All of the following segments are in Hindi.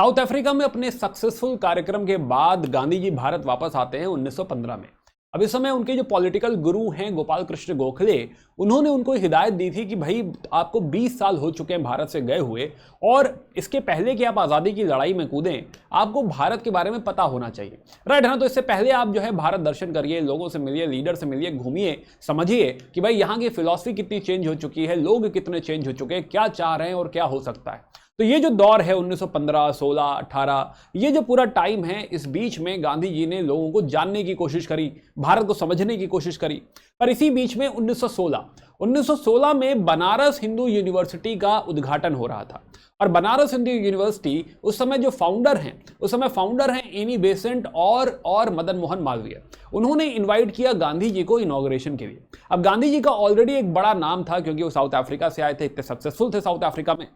साउथ अफ्रीका में अपने सक्सेसफुल कार्यक्रम के बाद गांधी जी भारत वापस आते हैं 1915 में। अब इस समय उनके जो पॉलिटिकल गुरु हैं गोपाल कृष्ण गोखले, उन्होंने उनको हिदायत दी थी कि भाई आपको 20 साल हो चुके हैं भारत से गए हुए, और इसके पहले कि आप आज़ादी की लड़ाई में कूदें आपको भारत के बारे में पता होना चाहिए, राइट है ना। तो इससे पहले आप जो है भारत दर्शन करिए, लोगों से मिलिए, लीडर से मिलिए, घूमिए, समझिए कि भाई यहाँ की फिलॉसफी कितनी चेंज हो चुकी है, लोग कितने चेंज हो चुके हैं, क्या चाह रहे हैं और क्या हो सकता है। तो ये जो दौर है 1915, 16, 18, ये जो पूरा टाइम है, इस बीच में गांधी जी ने लोगों को जानने की कोशिश करी, भारत को समझने की कोशिश करी। पर इसी बीच में 1916 में बनारस हिंदू यूनिवर्सिटी का उद्घाटन हो रहा था। और बनारस हिंदू यूनिवर्सिटी उस समय जो फाउंडर हैं एनी बेसेंट और मदन मोहन मालवीय, उन्होंने इनवाइट किया गांधी जी को इनॉग्रेशन के लिए। अब गांधी जी का ऑलरेडी एक बड़ा नाम था, क्योंकि वो साउथ अफ्रीका से आए थे, इतने सक्सेसफुल थे साउथ अफ्रीका में,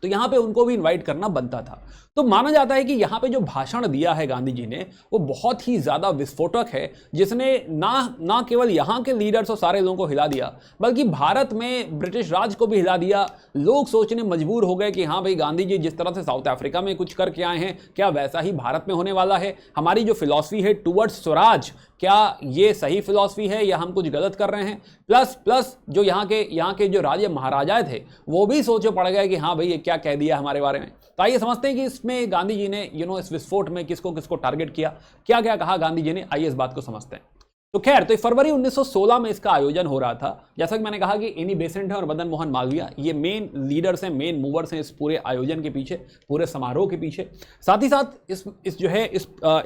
तो यहां पे उनको भी इनवाइट करना बनता था। तो माना जाता है कि यहां पे जो भाषण दिया है गांधी जी ने, वो बहुत ही ज्यादा विस्फोटक है, जिसने ना केवल यहां के लीडर्स और सारे लोगों को हिला दिया, बल्कि भारत में ब्रिटिश राज को भी हिला दिया। लोग सोचने मजबूर हो गए कि हाँ भाई, गांधी जी जिस तरह से साउथ अफ्रीका में कुछ करके आए हैं, क्या वैसा ही भारत में होने वाला है? हमारी जो फिलॉसफी है टुवर्ड्स स्वराज, क्या ये सही फिलॉसफी है या हम कुछ गलत कर रहे हैं? प्लस जो यहाँ के जो राजे महाराजाएं थे, वो भी सोचे पड़ गए कि हाँ भाई, ये क्या कह दिया हमारे बारे में। तो आइए समझते हैं कि इसमें गांधी जी ने इस विस्फोट में किसको किसको टारगेट किया, क्या क्या कहा गांधी जी ने। आइए इस बात को समझते हैं। तो खैर, तो फरवरी 1916 में इसका आयोजन हो रहा था। जैसा कि मैंने कहा कि एनी बेसेंट है और मदन मोहन मालवीय, ये मेन लीडर्स हैं, मेन मूवर्स हैं इस पूरे आयोजन के पीछे, पूरे समारोह के पीछे। साथ ही साथ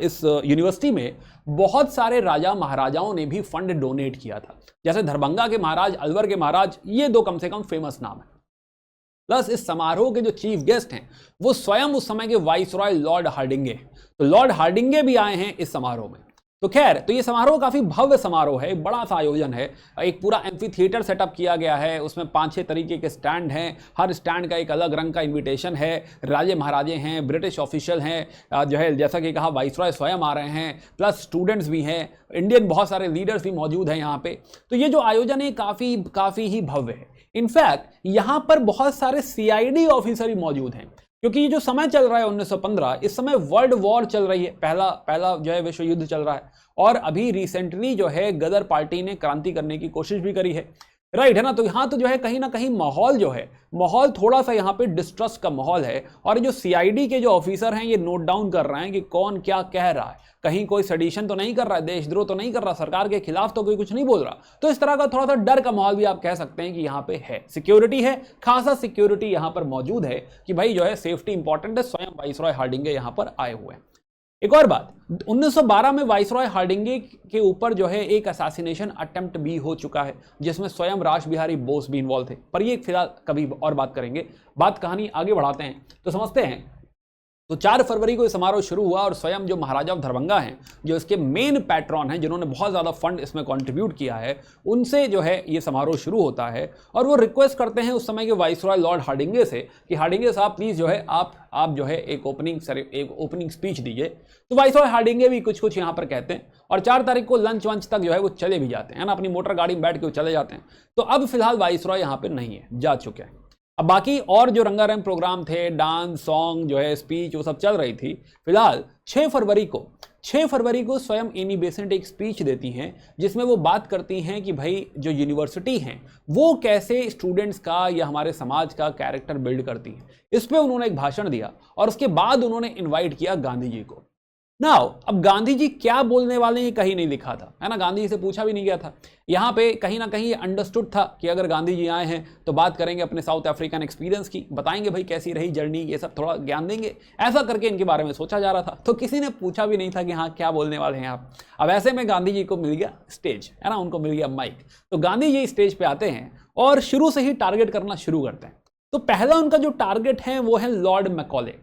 इस यूनिवर्सिटी में बहुत सारे राजा महाराजाओं ने भी फंड डोनेट किया था, जैसे दरभंगा के महाराज, अलवर के महाराज, ये दो कम से कम फेमस नाम है। प्लस इस समारोह के जो चीफ गेस्ट हैं वो स्वयं उस समय के वाइसरॉय लॉर्ड हार्डिंगे, तो लॉर्ड हार्डिंगे भी आए हैं इस समारोह में। तो खैर, तो ये समारोह काफी भव्य समारोह है, बड़ा सा आयोजन है। एक पूरा एम्फी थिएटर सेटअप किया गया है, उसमें 5-6 तरीके के स्टैंड हैं, हर स्टैंड का एक अलग रंग का इनविटेशन है। राजे महाराजे हैं, ब्रिटिश ऑफिशियल हैं, जो है जैसा कि कहा वाइसरॉय स्वयं आ रहे हैं, प्लस स्टूडेंट्स भी हैं, इंडियन बहुत सारे लीडर्स भी मौजूद हैं यहाँ पे। तो ये जो आयोजन है काफी ही भव्य है। इनफैक्ट यहाँ पर बहुत सारे CID ऑफिसर ही मौजूद हैं, क्योंकि ये जो समय चल रहा है 1915, इस समय वर्ल्ड वॉर चल रही है, पहला जो है विश्व युद्ध चल रहा है। और अभी रिसेंटली जो है गदर पार्टी ने क्रांति करने की कोशिश भी करी है, राइट है ना। तो यहाँ तो जो है कहीं ना कहीं माहौल थोड़ा सा यहाँ पे डिस्ट्रस्ट का माहौल है। और जो CID के जो ऑफिसर हैं, ये नोट डाउन कर रहे हैं कि कौन क्या कह रहा है, कहीं कोई सेडिशन तो नहीं कर रहा है, देशद्रोह तो नहीं कर रहा, सरकार के खिलाफ तो कोई कुछ नहीं बोल रहा। तो इस तरह का थोड़ा सा डर का माहौल भी आप कह सकते हैं कि यहाँ पे है। सिक्योरिटी है, खासा सिक्योरिटी यहाँ पर मौजूद है कि भाई जो है सेफ्टी इंपॉर्टेंट है। स्वयं वाइसरॉय हार्डिंगे यहाँ पर आए हुए हैं। एक और बात, 1912 में वाइसरॉय हार्डिंगे के ऊपर जो है एक असैसिनेशन अटेम्प्ट भी हो चुका है, जिसमें स्वयं रास बिहारी बोस भी इन्वॉल्व थे। पर ये फिलहाल कभी और बात करेंगे। कहानी आगे बढ़ाते हैं तो समझते हैं। तो 4 फरवरी को ये समारोह शुरू हुआ, और स्वयं जो महाराजा ऑफ दरभंगा हैं, जो इसके मेन पैट्रॉन हैं, जिन्होंने बहुत ज़्यादा फंड इसमें कंट्रीब्यूट किया है, उनसे जो है ये समारोह शुरू होता है। और वो रिक्वेस्ट करते हैं उस समय के वाइसरॉय लॉर्ड हार्डिंगे से कि हार्डिंगे साहब प्लीज़ जो है आप जो है एक ओपनिंग स्पीच दीजिए। तो वाइसरॉय हार्डिंगे भी कुछ यहाँ पर कहते हैं, और 4 तारीख को लंच वंच तक जो है वो चले भी जाते हैं ना, अपनी मोटर गाड़ी में बैठ के वो चले जाते हैं। तो अब फिलहाल वाइसरॉय यहाँ पर नहीं है, जा चुके हैं। अब बाकी और जो रंगारंग प्रोग्राम थे, डांस, सॉन्ग, जो है स्पीच, वो सब चल रही थी। फिलहाल 6 फरवरी को स्वयं एनी बेसेंट एक स्पीच देती हैं, जिसमें वो बात करती हैं कि भाई जो यूनिवर्सिटी है वो कैसे स्टूडेंट्स का या हमारे समाज का कैरेक्टर बिल्ड करती है। इस पे उन्होंने एक भाषण दिया, और उसके बाद उन्होंने इन्वाइट किया गांधी जी को। नाउ अब गांधी जी क्या बोलने वाले हैं कहीं नहीं लिखा था, है ना, गांधी जी से पूछा भी नहीं गया था। यहाँ पे कहीं ना कहीं अंडरस्टूड था कि अगर गांधी जी आए हैं तो बात करेंगे अपने साउथ अफ्रीकन एक्सपीरियंस की, बताएंगे भाई कैसी रही जर्नी, ये सब थोड़ा ज्ञान देंगे, ऐसा करके इनके बारे में सोचा जा रहा था। तो किसी ने पूछा भी नहीं था कि हाँ क्या बोलने वाले हैं आप। अब ऐसे में गांधी जी को मिल गया स्टेज, है ना, उनको मिल गया माइक। तो गांधी जी स्टेज पे आते हैं और शुरू से ही टारगेट करना शुरू करते हैं। तो पहला उनका जो टारगेट है वो है लॉर्ड मैकॉले।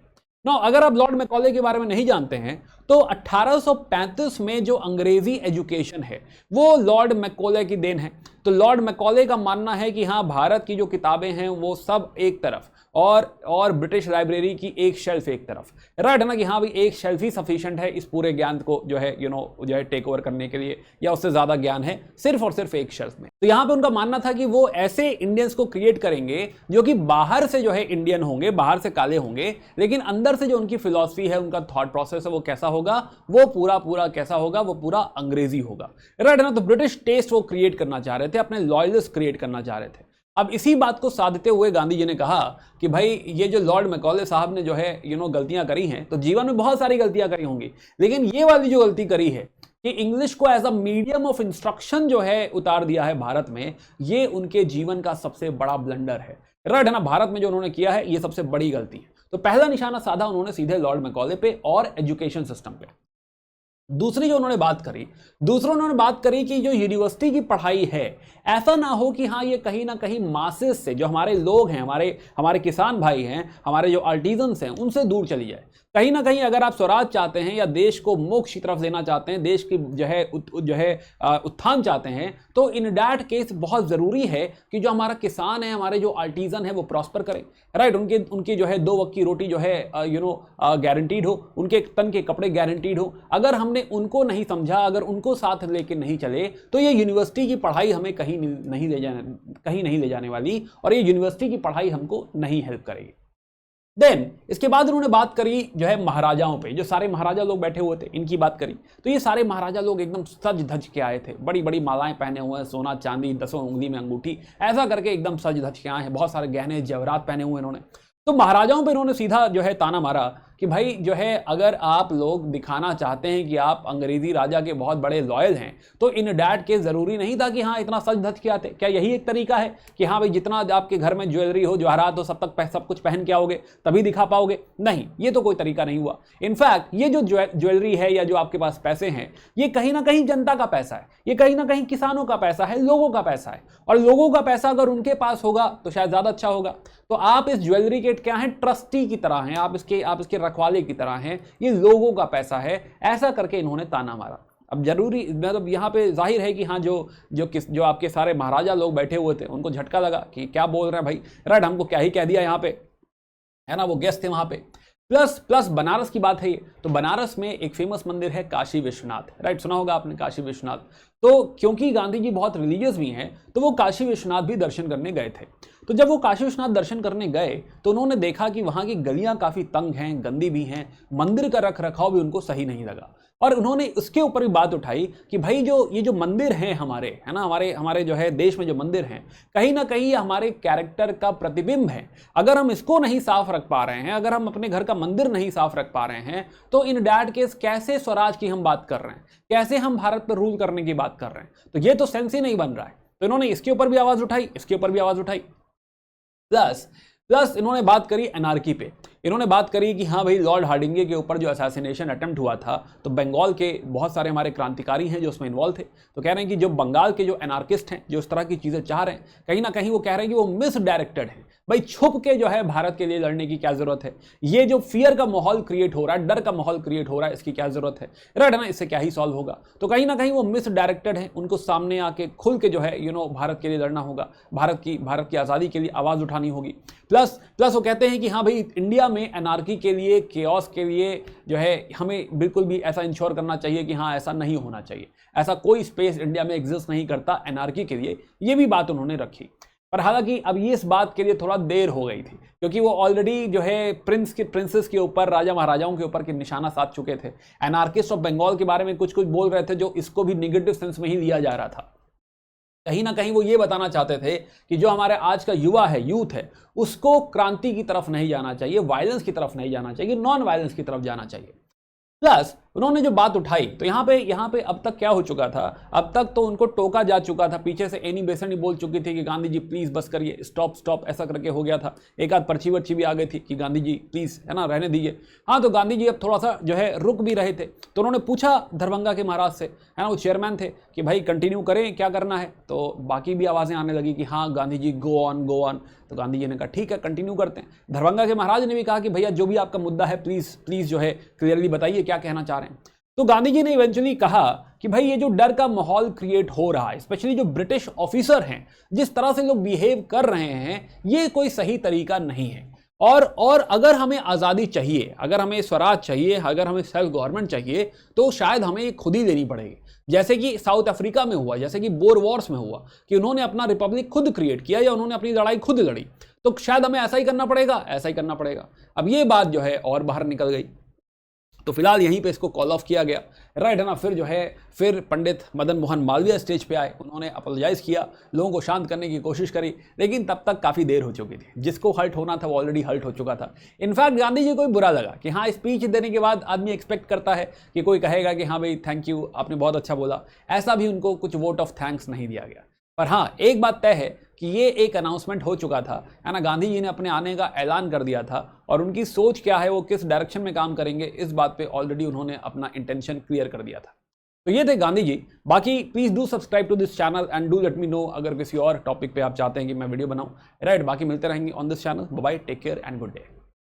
ना, अगर आप लॉर्ड मैकॉले के बारे में नहीं जानते हैं तो 1835 में जो अंग्रेजी एजुकेशन है वो लॉर्ड मैकॉले की देन है। तो लॉर्ड मैकॉले का मानना है कि हाँ, भारत की जो किताबें हैं वो सब एक तरफ, और ब्रिटिश लाइब्रेरी की एक शेल्फ एक तरफ, राइट है ना, कि हाँ भाई एक शेल्फ ही सफिशिएंट है इस पूरे ज्ञान को जो है जो है टेक ओवर करने के लिए, या उससे ज्यादा ज्ञान है सिर्फ और सिर्फ एक शेल्फ में। तो यहां पे उनका मानना था कि वो ऐसे इंडियंस को क्रिएट करेंगे जो कि बाहर से जो है इंडियन होंगे, बाहर से काले होंगे, लेकिन अंदर से जो उनकी फिलॉसफी है, उनका थॉट प्रोसेस है, वो कैसा होगा, वो पूरा कैसा होगा, वो पूरा अंग्रेजी होगा, राइट है ना। तो ब्रिटिश टेस्ट वो क्रिएट करना चाह रहे थे, अपने लॉयलिस्ट क्रिएट करना चाह रहे थे। अब इसी बात को साधते हुए गांधी जी ने कहा कि भाई ये जो लॉर्ड मैकॉले साहब ने जो है गलतियां करी हैं, तो जीवन में बहुत सारी गलतियां करी होंगी, लेकिन ये वाली जो गलती करी है कि इंग्लिश को as a medium of instruction जो है उतार दिया है भारत में, ये उनके जीवन का सबसे बड़ा ब्लंडर है, राइट है ना। भारत में जो उन्होंने किया है ये सबसे बड़ी गलती है। तो पहला निशाना साधा उन्होंने सीधे लॉर्ड मैकॉले पे और एजुकेशन सिस्टम पे। दूसरी जो उन्होंने बात करी कि जो यूनिवर्सिटी की पढ़ाई है, ऐसा ना हो कि हाँ ये कहीं ना कहीं मासेस से, जो हमारे लोग हैं, हमारे किसान भाई हैं, हमारे जो आर्टिजन्स हैं, उनसे दूर चली जाए। कहीं ना कहीं अगर आप स्वराज चाहते हैं या देश को मोक्ष की तरफ लेना चाहते हैं, देश की जो है उत्थान चाहते हैं, तो इन दैट केस बहुत जरूरी है कि जो हमारा किसान है, हमारे जो आर्टिजन है, वो प्रॉस्पर करें, राइट। उनकी जो है 2 वक्त की रोटी जो है गारंटीड हो, उनके तन के कपड़े गारंटीड हो। अगर हमने उनको नहीं समझा, अगर उनको साथ लेके नहीं चले, तो ये यूनिवर्सिटी की पढ़ाई हमें कहीं नहीं ले जाने वाली, और ये यूनिवर्सिटी की पढ़ाई हमको नहीं हेल्प करेगी। देन इसके बाद उन्होंने बात करी जो है महाराजाओं पे, जो सारे महाराजा लोग बैठे हुए थे, इनकी बात करी। तो ये सारे महाराजा लोग एकदम सज धज के आए थे, बड़ी बड़ी मालाएं पहने हुए हैं, सोना चांदी, 10 उंगली में अंगूठी, ऐसा करके एकदम सज धज के आए हैं, बहुत सारे गहने जेवरात पहने हुए इन्होंने। तो महाराजाओं पे इन्होंने सीधा जो है ताना मारा कि भाई जो है अगर आप लोग दिखाना चाहते हैं कि आप अंग्रेजी राजा के बहुत बड़े लॉयल हैं, तो इन डैड के जरूरी नहीं था कि हाँ इतना सज धज के आते। क्या यही एक तरीका है कि हाँ भाई जितना आपके घर में ज्वेलरी हो, जवाहरात हो, सब कुछ पहन के आओगे तभी दिखा पाओगे? नहीं, ये तो कोई तरीका नहीं हुआ। इनफैक्ट ये जो ज्वेलरी है या जो आपके पास पैसे हैं, ये कहीं ना कहीं जनता का पैसा है, ये कहीं ना कहीं किसानों का पैसा है, लोगों का पैसा है, और लोगों का पैसा अगर उनके पास होगा तो शायद ज्यादा अच्छा होगा। तो आप इस ज्वेलरी के क्या हैं, ट्रस्टी की तरह हैं, आप इसके रखवाले की तरह हैं, ये लोगों का पैसा है, ऐसा करके इन्होंने ताना मारा। अब जरूरी मतलब यहाँ पे जाहिर है कि हाँ जो आपके सारे महाराजा लोग बैठे हुए थे, उनको झटका लगा कि क्या बोल रहे हैं भाई, राइट, हमको क्या ही कह दिया यहाँ पे, है ना, वो गेस्ट थे वहां पे। प्लस बनारस की बात है ये, तो बनारस में एक फेमस मंदिर है काशी विश्वनाथ, राइट, सुना होगा आपने काशी विश्वनाथ। तो क्योंकि गांधी जी बहुत रिलीजियस भी हैं, तो वो काशी विश्वनाथ भी दर्शन करने गए थे। तो जब वो काशी विश्वनाथ दर्शन करने गए तो उन्होंने देखा कि वहां की गलियां काफी तंग हैं, गंदी भी हैं, मंदिर का रख रखाव भी उनको सही नहीं लगा, और उन्होंने उसके ऊपर भी बात उठाई कि भाई ये जो मंदिर हैं हमारे, है ना, हमारे जो है देश में जो मंदिर हैं, कहीं ना कहीं हमारे कैरेक्टर का प्रतिबिंब है। अगर हम इसको नहीं साफ रख पा रहे हैं, अगर हम अपने घर का मंदिर नहीं साफ रख पा रहे हैं, तो इन डैट केस कैसे स्वराज की हम बात कर रहे हैं, कैसे हम भारत पर रूल करने की बात कर रहे हैं? तो ये तो सेंस ही नहीं बन रहा है। तो इन्होंने इसके ऊपर भी आवाज उठाई, इसके ऊपर भी आवाज उठाई। प्लस इन्होंने बात करी एनार्की पे। इन्होंने बात करी कि हाँ भाई लॉर्ड हार्डिंगे के ऊपर जो असैसिनेशन अटेम्प्ट हुआ था, तो बंगाल के बहुत सारे हमारे क्रांतिकारी हैं जो उसमें इन्वॉल्व थे। तो कह रहे हैं कि जो बंगाल के जो एनार्किस्ट हैं, जो इस तरह की चीज़ें चाह रहे हैं, कहीं ना कहीं वो कह रहे हैं कि वो मिसडायरेक्टेड है। भाई छुप के जो है भारत के लिए लड़ने की क्या जरूरत है? ये जो फियर का माहौल क्रिएट हो रहा है, डर का माहौल क्रिएट हो रहा है, इसकी क्या जरूरत है? राइट है ना, इससे क्या ही सॉल्व होगा? तो कहीं ना कहीं वो मिसडायरेक्टेड है, उनको सामने आके खुल के जो है भारत के लिए लड़ना होगा, भारत की आज़ादी के लिए आवाज़ उठानी होगी। प्लस वो कहते हैं कि हाँ भाई इंडिया में एनार्की के लिए, केओस के लिए जो है हमें बिल्कुल भी ऐसा इंश्योर करना चाहिए कि हाँ ऐसा नहीं होना चाहिए, ऐसा कोई स्पेस इंडिया में एग्जिस्ट नहीं करता एनार्की के लिए। ये भी बात उन्होंने रखी। पर हालांकि अब ये इस बात के लिए थोड़ा देर हो गई थी, क्योंकि वो ऑलरेडी जो है प्रिंसेस के ऊपर, राजा महाराजाओं के ऊपर के निशाना साध चुके थे। एनार्किस्ट ऑफ बंगाल के बारे में कुछ बोल रहे थे, जो इसको भी निगेटिव सेंस में ही लिया जा रहा था। कहीं ना कहीं वो ये बताना चाहते थे कि जो हमारे आज का युवा है, यूथ है, उसको क्रांति की तरफ नहीं जाना चाहिए, वायलेंस की तरफ नहीं जाना चाहिए, नॉन वायलेंस की तरफ जाना चाहिए। प्लस उन्होंने जो बात उठाई, तो यहाँ पे अब तक क्या हो चुका था, अब तक तो उनको टोका जा चुका था, पीछे से एनी बेसेंट बोल चुकी थी कि गांधी जी प्लीज बस करिए, स्टॉप ऐसा करके हो गया था। एक आध पर्ची वर्ची भी आ गई थी कि गांधी जी प्लीज, है ना, रहने दीजिए। हाँ, तो गांधी जी अब थोड़ा सा जो है रुक भी रहे थे। तो उन्होंने पूछा दरभंगा के महाराज से, है ना, वो चेयरमैन थे, कि भाई कंटिन्यू करें, क्या करना है? तो बाकी भी आवाज़ें आने लगी कि हाँ गांधी जी गो ऑन। तो गांधी जी ने कहा ठीक है, कंटिन्यू करते हैं। दरभंगा के महाराज ने भी कहा कि भैया जो भी आपका मुद्दा है प्लीज जो है क्लियरली बताइए, क्या कहना चाह रहे हैं। तो गांधी जी ने इवेंचुअली कहा कि भाई ये जो डर का माहौल क्रिएट हो रहा है, स्पेशली जो ब्रिटिश ऑफिसर हैं, जिस तरह से लोग बिहेव कर रहे हैं, ये कोई सही तरीका नहीं है। और अगर हमें आज़ादी चाहिए, अगर हमें स्वराज चाहिए, अगर हमें सेल्फ गवर्नमेंट चाहिए, तो शायद हमें ये खुद ही देनी पड़ेगी। जैसे कि साउथ अफ्रीका में हुआ, जैसे कि बोर वॉर्स में हुआ कि उन्होंने अपना रिपब्लिक खुद क्रिएट किया या उन्होंने अपनी लड़ाई खुद लड़ी, तो शायद हमें ऐसा ही करना पड़ेगा, ऐसा ही करना पड़ेगा। अब ये बात जो है और बाहर निकल गई, तो फिलहाल यहीं पे इसको कॉल ऑफ किया गया, राइट है ना। फिर जो है फिर पंडित मदन मोहन मालवीय स्टेज पे आए, उन्होंने अपोलोजाइज किया, लोगों को शांत करने की कोशिश करी, लेकिन तब तक काफ़ी देर हो चुकी थी। जिसको हर्ट होना था वो ऑलरेडी हर्ट हो चुका था। इनफैक्ट गांधी जी को भी बुरा लगा कि हाँ, स्पीच देने के बाद आदमी एक्सपेक्ट करता है कि कोई कहेगा कि हाँ भाई थैंक यू, आपने बहुत अच्छा बोला। ऐसा भी उनको कुछ वोट ऑफ थैंक्स नहीं दिया गया। पर हाँ, एक बात तय है कि ये एक अनाउंसमेंट हो चुका था, है ना। गांधी जी ने अपने आने का ऐलान कर दिया था और उनकी सोच क्या है, वो किस डायरेक्शन में काम करेंगे, इस बात पे ऑलरेडी उन्होंने अपना इंटेंशन क्लियर कर दिया था। तो ये थे गांधी जी। बाकी please do subscribe to this channel and do let me know अगर किसी और टॉपिक पे आप चाहते हैं कि मैं वीडियो बनाऊं, राइट। बाकी मिलते रहेंगे on this channel. Bye bye, take care and good day.